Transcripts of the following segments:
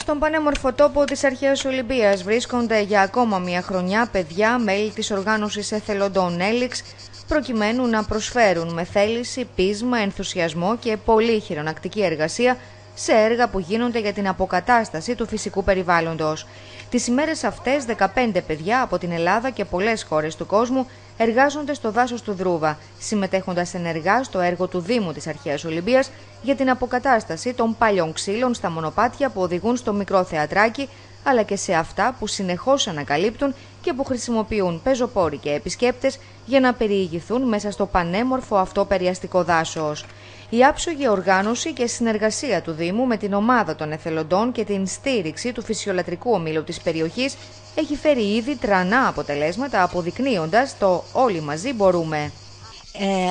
Στον πανέμορφο τόπο της Αρχαίας Ολυμπίας βρίσκονται για ακόμα μια χρονιά παιδιά μέλη της οργάνωσης εθελοντών Έλιξ, προκειμένου να προσφέρουν με θέληση, πείσμα, ενθουσιασμό και πολύ χειρονακτική εργασία σε έργα που γίνονται για την αποκατάσταση του φυσικού περιβάλλοντος. Τις ημέρες αυτές 15 παιδιά από την Ελλάδα και πολλές χώρες του κόσμου εργάζονται στο δάσος του Δρούβα, συμμετέχοντας ενεργά στο έργο του Δήμου της Αρχαίας Ολυμπίας για την αποκατάσταση των παλιών ξύλων στα μονοπάτια που οδηγούν στο μικρό θεατράκι, αλλά και σε αυτά που συνεχώς ανακαλύπτουν και που χρησιμοποιούν πεζοπόροι και επισκέπτες για να περιηγηθούν μέσα στο πανέμορφο αυτό περιαστικό δάσος. Η άψογη οργάνωση και συνεργασία του Δήμου με την ομάδα των εθελοντών και την στήριξη του φυσιολατρικού ομίλου της περιοχής έχει φέρει ήδη τρανά αποτελέσματα, αποδεικνύοντας το «όλοι μαζί μπορούμε».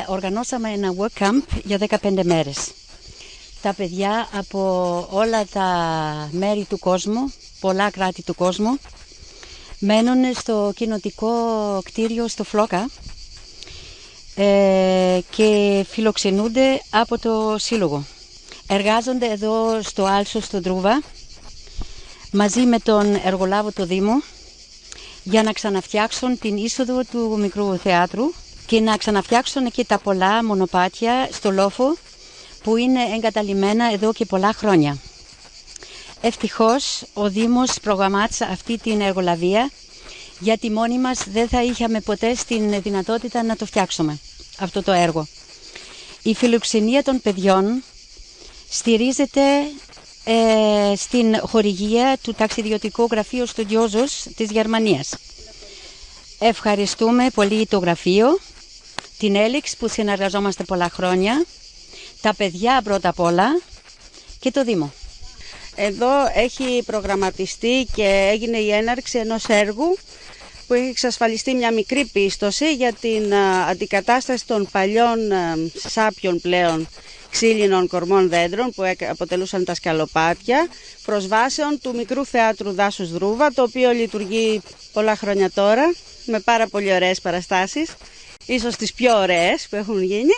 Οργανώσαμε ένα work camp για 15 μέρες. Τα παιδιά από όλα τα μέρη του κόσμου, πολλά κράτη του κόσμου, μένουν στο κοινοτικό κτίριο στο Φλόκα και φιλοξενούνται από το Σύλλογο. Εργάζονται εδώ στο Άλσο, στο Δρούβα, μαζί με τον εργολάβο του Δήμου, για να ξαναφτιάξουν την είσοδο του μικρού θεάτρου και να ξαναφτιάξουν και τα πολλά μονοπάτια στο λόφο που είναι εγκαταλειμμένα εδώ και πολλά χρόνια. Ευτυχώς ο Δήμος προγραμμάτισε αυτή την εργολαβία, γιατί μόνοι μας δεν θα είχαμε ποτέ την δυνατότητα να το φτιάξουμε αυτό το έργο. Η φιλοξενία των παιδιών στηρίζεται στην χορηγία του ταξιδιωτικού γραφείου Στουδιόζος της Γερμανίας. Ευχαριστούμε πολύ το γραφείο, την Έλιξ που συνεργαζόμαστε πολλά χρόνια, τα παιδιά πρώτα απ' όλα και το Δήμο. Εδώ έχει προγραμματιστεί και έγινε η έναρξη ενός έργου που έχει εξασφαλιστεί μια μικρή πίστοση για την αντικατάσταση των παλιών σάπιων πλέον ξύλινων κορμών δέντρων που αποτελούσαν τα σκαλοπάτια, προσβάσεων του μικρού θεάτρου δάσους Δρούβα, το οποίο λειτουργεί πολλά χρόνια τώρα με πάρα πολύ ωραίες παραστάσεις, ίσως τις πιο ωραίες που έχουν γίνει,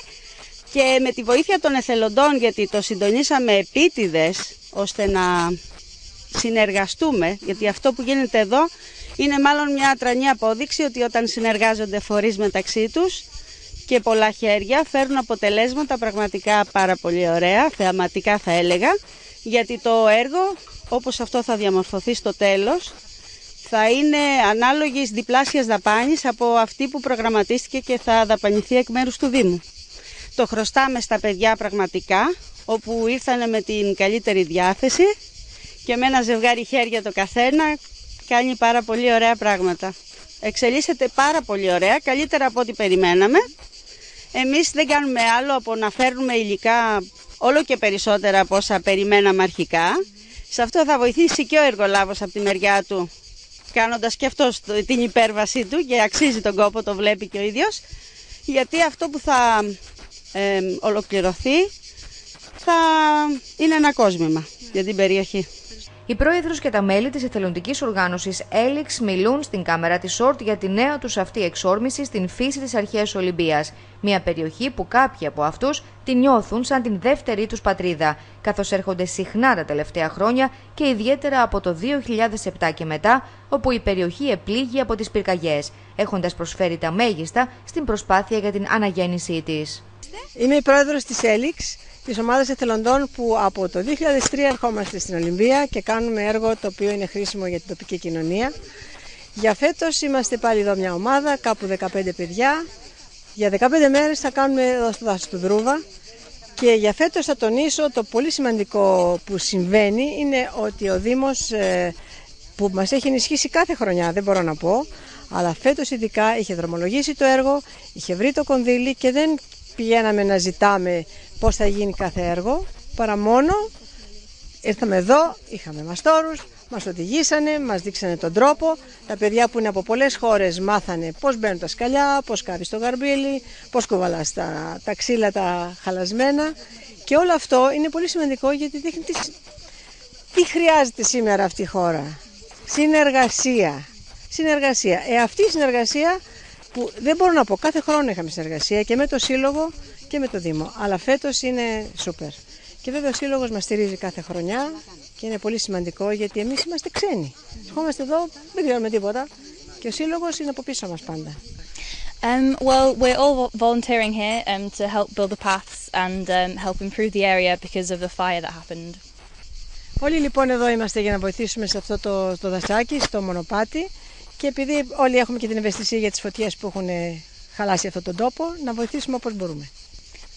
και με τη βοήθεια των εθελοντών, γιατί το συντονίσαμε επίτηδες ώστε να συνεργαστούμε, γιατί αυτό που γίνεται εδώ είναι μάλλον μια τρανή απόδειξη ότι όταν συνεργάζονται φορείς μεταξύ τους και πολλά χέρια φέρνουν αποτελέσματα πραγματικά πάρα πολύ ωραία, θεαματικά θα έλεγα, γιατί το έργο όπως αυτό θα διαμορφωθεί στο τέλος θα είναι ανάλογης διπλάσιας δαπάνης από αυτή που προγραμματίστηκε και θα δαπανηθεί εκ μέρους του Δήμου. Το χρωστάμε στα παιδιά πραγματικά, όπου ήρθανε με την καλύτερη διάθεση και με ένα ζευγάρι χέρια το καθένα κάνει πάρα πολύ ωραία πράγματα. Εξελίσσεται πάρα πολύ ωραία, καλύτερα από ό,τι περιμέναμε. Εμείς δεν κάνουμε άλλο από να φέρνουμε υλικά όλο και περισσότερα από όσα περιμέναμε αρχικά. Σε αυτό θα βοηθήσει και ο εργολάβος από τη μεριά του, κάνοντας και αυτός την υπέρβασή του και αξίζει τον κόπο, το βλέπει και ο ίδιος, γιατί αυτό που θα ολοκληρωθεί θα είναι ένα κόσμημα για την περιοχή. Η πρόεδρος και τα μέλη της εθελοντικής οργάνωσης Έλιξ μιλούν στην κάμερα της ΣΟΡΤ για τη νέα τους αυτή εξόρμηση στην φύση της Αρχαίας Ολυμπίας. Μια περιοχή που κάποιοι από αυτούς την νιώθουν σαν την δεύτερη τους πατρίδα, καθώς έρχονται συχνά τα τελευταία χρόνια και ιδιαίτερα από το 2007 και μετά, όπου η περιοχή επλήγει από τις πυρκαγιές, έχοντας προσφέρει τα μέγιστα στην προσπάθεια για την αναγέννησή της. Είμαι η πρόεδρος της Έλιξ, της ομάδας εθελοντών που από το 2003 ερχόμαστε στην Ολυμπία και κάνουμε έργο το οποίο είναι χρήσιμο για την τοπική κοινωνία. Για φέτος είμαστε πάλι εδώ μια ομάδα, κάπου 15 παιδιά. Για 15 μέρες θα κάνουμε εδώ στο δάσος του Δρούβα και για φέτος θα τονίσω το πολύ σημαντικό που συμβαίνει είναι ότι ο Δήμος που μας έχει ενισχύσει κάθε χρονιά, δεν μπορώ να πω, αλλά φέτος ειδικά είχε δρομολογήσει το έργο, είχε βρει το κονδύλι και δεν πηγαίναμε να ζητάμε πώς θα γίνει κάθε έργο, παρά μόνο ήρθαμε εδώ, είχαμε μαστόρους, μας οδηγήσανε, μας δείξανε τον τρόπο. Τα παιδιά που είναι από πολλές χώρες μάθανε πώς μπαίνουν τα σκαλιά, πώς κάβεις το γαρμπίλι, πώς κουβαλάς τα ξύλα τα χαλασμένα, και όλο αυτό είναι πολύ σημαντικό γιατί δείχνει τι χρειάζεται σήμερα αυτή η χώρα. Συνεργασία. Συνεργασία. Αυτή η συνεργασία που δεν μπορώ να πω, κάθε χρόνο είχαμε συνεργασία και με το Σύλλογο και με το Δήμο, αλλά φέτος είναι σούπερ. Και βέβαια ο Σύλλογος μας στηρίζει κάθε χρονιά και είναι πολύ σημαντικό γιατί εμείς είμαστε ξένοι. Ερχόμαστε εδώ, δεν ξέρουμε τίποτα και ο Σύλλογος είναι από πίσω μας πάντα. Well, we're all volunteering here to help build the paths and help improve the area because of the fire that happened. Όλοι λοιπόν εδώ είμαστε για να βοηθήσουμε σε αυτό το δασάκι, στο μονοπάτι και επειδή όλοι έχουμε και την ευαισθησία για τις φωτιές που έχουν χαλάσει αυτόν τον τόπο, να βοηθήσουμε όπως μπορούμε.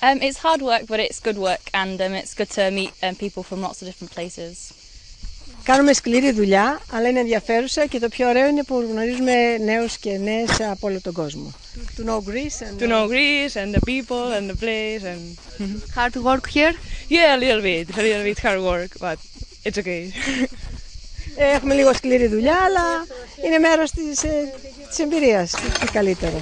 It's hard work, but it's good work and it's good to meet people from lots of different places. Κάνουμε σκληρή δουλειά, αλλά είναι ενδιαφέρουσα και το πιο ωραίο είναι που γνωρίζουμε νέους και νέες από όλο τον κόσμο. To know Greece and the people and the place and Hard work here? yeah, a little bit hard work, but it's okay. Έχουμε λίγο σκληρή δουλειά, αλλά είναι μέρος της εμπειρίας, τι καλύτερο.